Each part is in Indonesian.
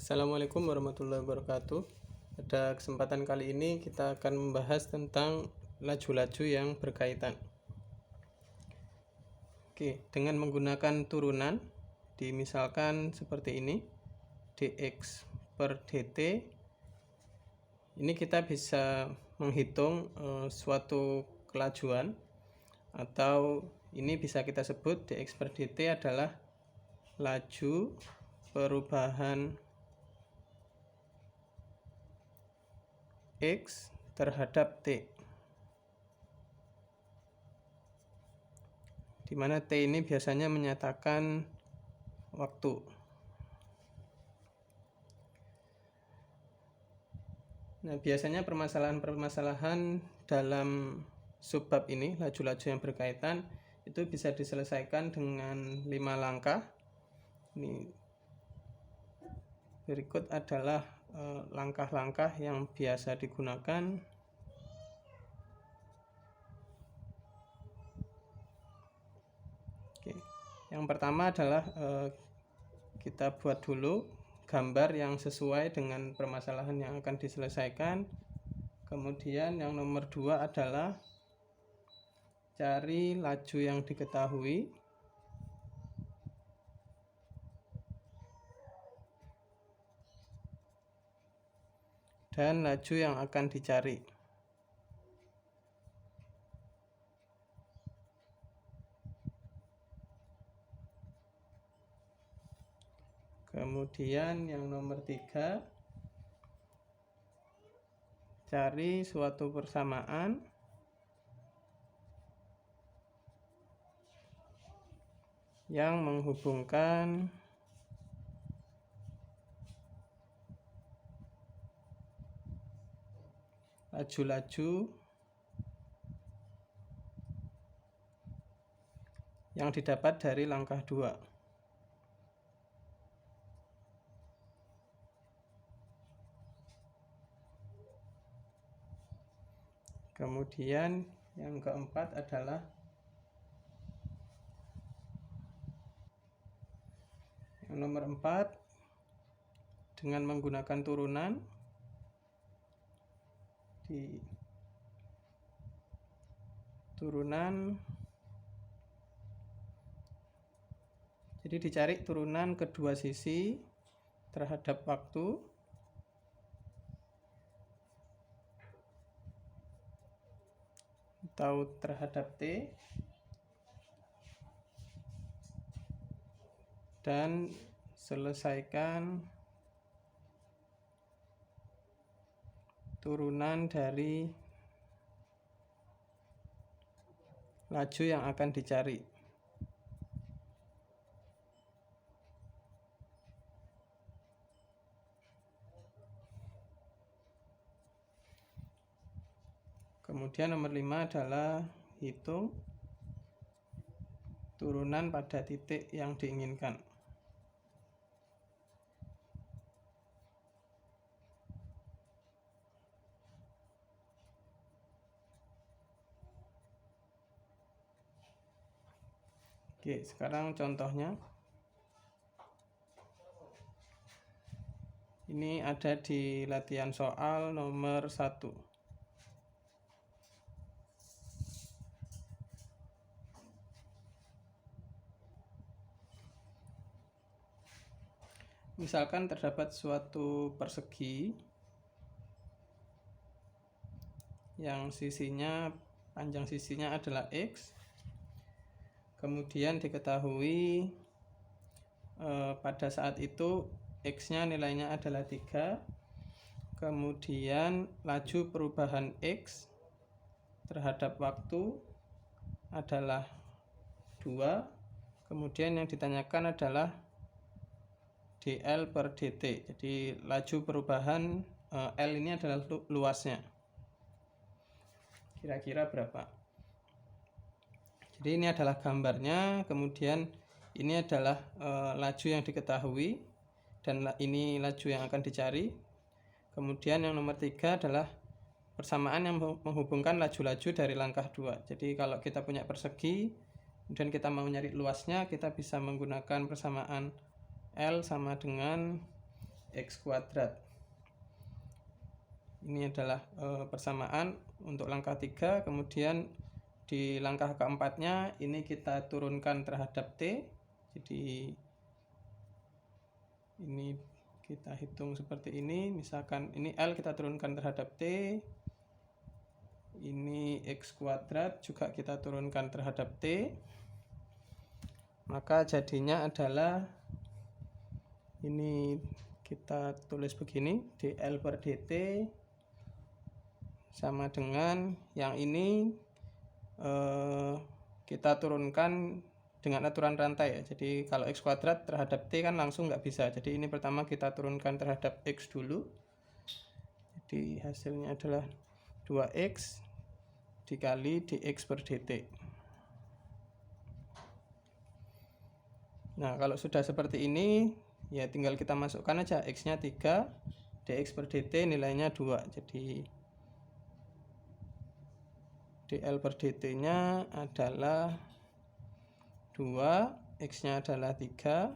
Assalamualaikum warahmatullahi wabarakatuh. Pada kesempatan kali ini kita akan membahas tentang laju-laju yang berkaitan. Dengan menggunakan turunan, misalkan seperti ini, dx per dt. Ini kita bisa menghitung suatu kelajuan, atau ini bisa kita sebut dx per dt adalah laju perubahan X terhadap T, di mana T ini biasanya menyatakan waktu. Nah, biasanya permasalahan-permasalahan dalam subbab ini, laju-laju yang berkaitan, itu bisa diselesaikan dengan 5 langkah. Ini berikut adalah langkah-langkah yang biasa digunakan. Yang pertama adalah kita buat dulu gambar yang sesuai dengan permasalahan yang akan diselesaikan. Kemudian yang nomor 2 adalah cari laju yang diketahui. Dan laju yang akan dicari. Kemudian yang nomor 3, cari suatu persamaan yang menghubungkan laju-laju yang didapat dari langkah 2. Kemudian yang keempat adalah yang nomor 4, dengan menggunakan turunan. Di turunan, jadi dicari turunan kedua sisi terhadap waktu atau terhadap T, dan selesaikan turunan dari laju yang akan dicari. Kemudian nomor 5 adalah hitung turunan pada titik yang diinginkan. Sekarang contohnya. Ini ada di latihan soal nomor 1. Misalkan terdapat suatu persegi yang panjang sisinya adalah X. Kemudian diketahui pada saat itu X-nya nilainya adalah 3. Kemudian laju perubahan X terhadap waktu adalah 2. Kemudian yang ditanyakan adalah dl per dt. Jadi laju perubahan L ini adalah luasnya. Kira-kira berapa? Jadi ini adalah gambarnya, kemudian ini adalah laju yang diketahui, dan ini laju yang akan dicari. Kemudian yang nomor 3 adalah persamaan yang menghubungkan laju-laju dari langkah 2. Jadi kalau kita punya persegi, kemudian kita mau nyari luasnya, kita bisa menggunakan persamaan L sama dengan X kuadrat. Ini adalah persamaan untuk langkah 3. Kemudian di langkah keempatnya ini kita turunkan terhadap T. Jadi ini kita hitung seperti ini. Misalkan ini L kita turunkan terhadap T. Ini X kuadrat juga kita turunkan terhadap T. Maka jadinya adalah ini kita tulis begini, dL per dt sama dengan yang ini kita turunkan dengan aturan rantai ya. Jadi kalau X kuadrat terhadap T kan langsung nggak bisa. Jadi ini pertama kita turunkan terhadap X dulu. Jadi hasilnya adalah 2X dikali dx per dt. Nah, kalau sudah seperti ini, ya tinggal kita masukkan aja X-nya 3, dx per dt nilainya 2. Jadi dl per dt-nya adalah 2, X-nya adalah 3,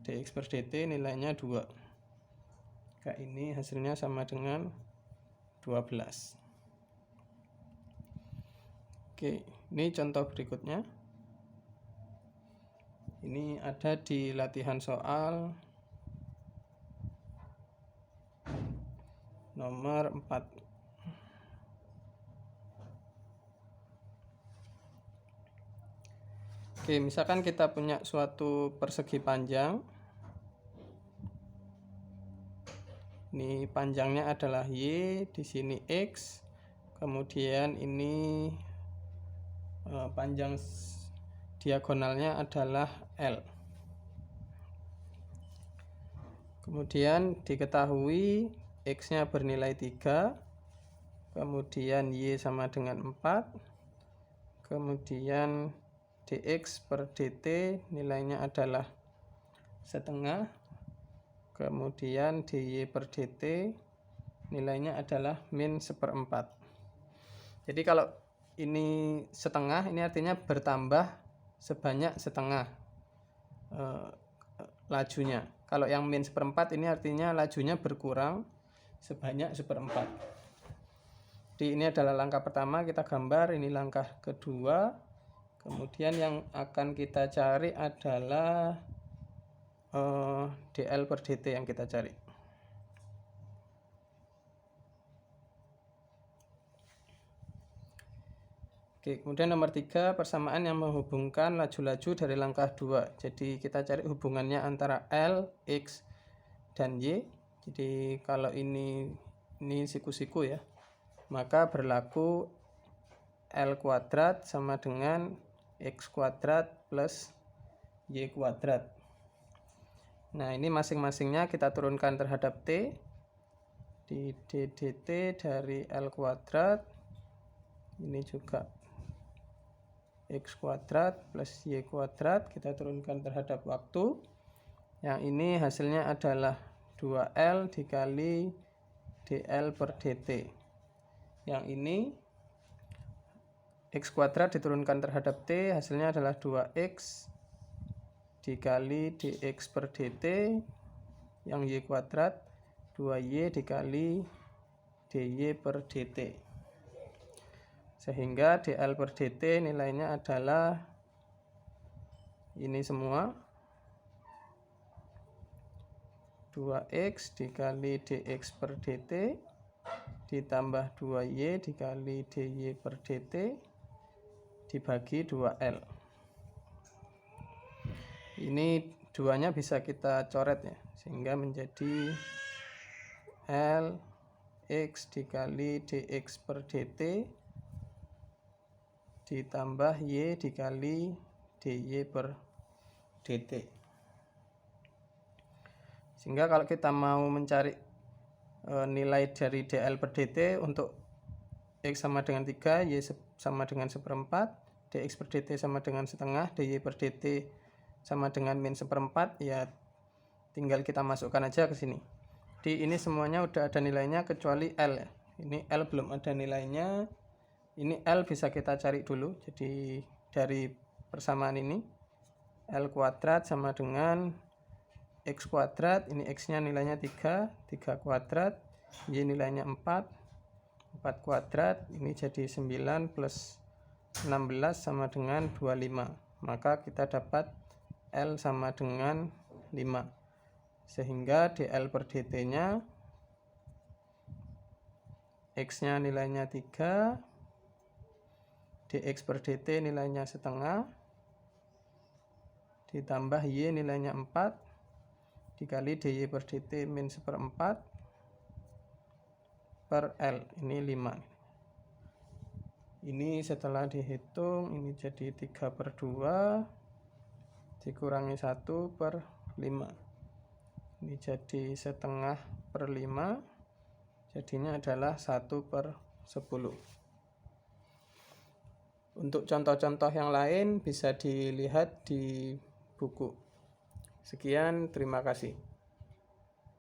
dx per dt nilainya 2. Maka ini hasilnya sama dengan 12. Oke, ini contoh berikutnya. Ini ada di latihan soal nomor 4. Oke, misalkan kita punya suatu persegi panjang. Ini panjangnya adalah Y, di sini X. Kemudian ini panjang diagonalnya adalah L. Kemudian diketahui X-nya bernilai 3, kemudian Y sama dengan 4, kemudian dx per dt nilainya adalah setengah, kemudian dy per dt nilainya adalah min 1/4. Jadi kalau ini setengah, ini artinya bertambah sebanyak setengah lajunya. Kalau yang min 1/4 ini artinya lajunya berkurang sebanyak 1/4. Jadi ini adalah langkah pertama, kita gambar. Ini langkah kedua. Kemudian yang akan kita cari adalah dl per dt yang kita cari. Oke, kemudian nomor 3, persamaan yang menghubungkan laju-laju dari langkah 2. Jadi kita cari hubungannya antara L, X, dan Y. Jadi kalau ini siku-siku ya, maka berlaku L kuadrat sama dengan X kuadrat plus Y kuadrat. Nah, ini masing-masingnya kita turunkan terhadap T. Di d dt dari L kuadrat, ini juga X kuadrat plus Y kuadrat, kita turunkan terhadap waktu. Yang ini hasilnya adalah 2L dikali dl per dt. Yang ini X kuadrat diturunkan terhadap T, hasilnya adalah 2X dikali dx per dt. Yang Y kuadrat 2Y dikali dy per dt. Sehingga dl per dt nilainya adalah ini semua, 2x dikali dx per dt ditambah 2y dikali dy per dt dibagi 2l. Ini duanya bisa kita coret ya, sehingga menjadi L x dikali dx per dt ditambah y dikali dy per dt. Sehingga kalau kita mau mencari nilai dari dl per dt untuk x sama dengan 3, y sama dengan 1/4, dx per dt sama dengan setengah, dy per dt sama dengan min 1/4, ya tinggal kita masukkan aja ke sini. Di ini semuanya udah ada nilainya kecuali L ya. Ini L belum ada nilainya. Ini L bisa kita cari dulu. Jadi dari persamaan ini L kuadrat sama dengan X kuadrat, ini X nya nilainya 3 kuadrat, Y nilainya 4 kuadrat, ini jadi 9 plus 16 sama dengan 25. Maka kita dapat L sama dengan 5. Sehingga dL per dt nya X nya nilainya 3, dx per dt nilainya setengah, ditambah Y nilainya 4 dikali dy per dt min 1/4 per L, ini 5. Ini setelah dihitung, ini jadi 3/2 dikurangi 1/5. Ini jadi 1/2/5, jadinya adalah 1/10. Untuk contoh-contoh yang lain bisa dilihat di buku. Sekian, terima kasih.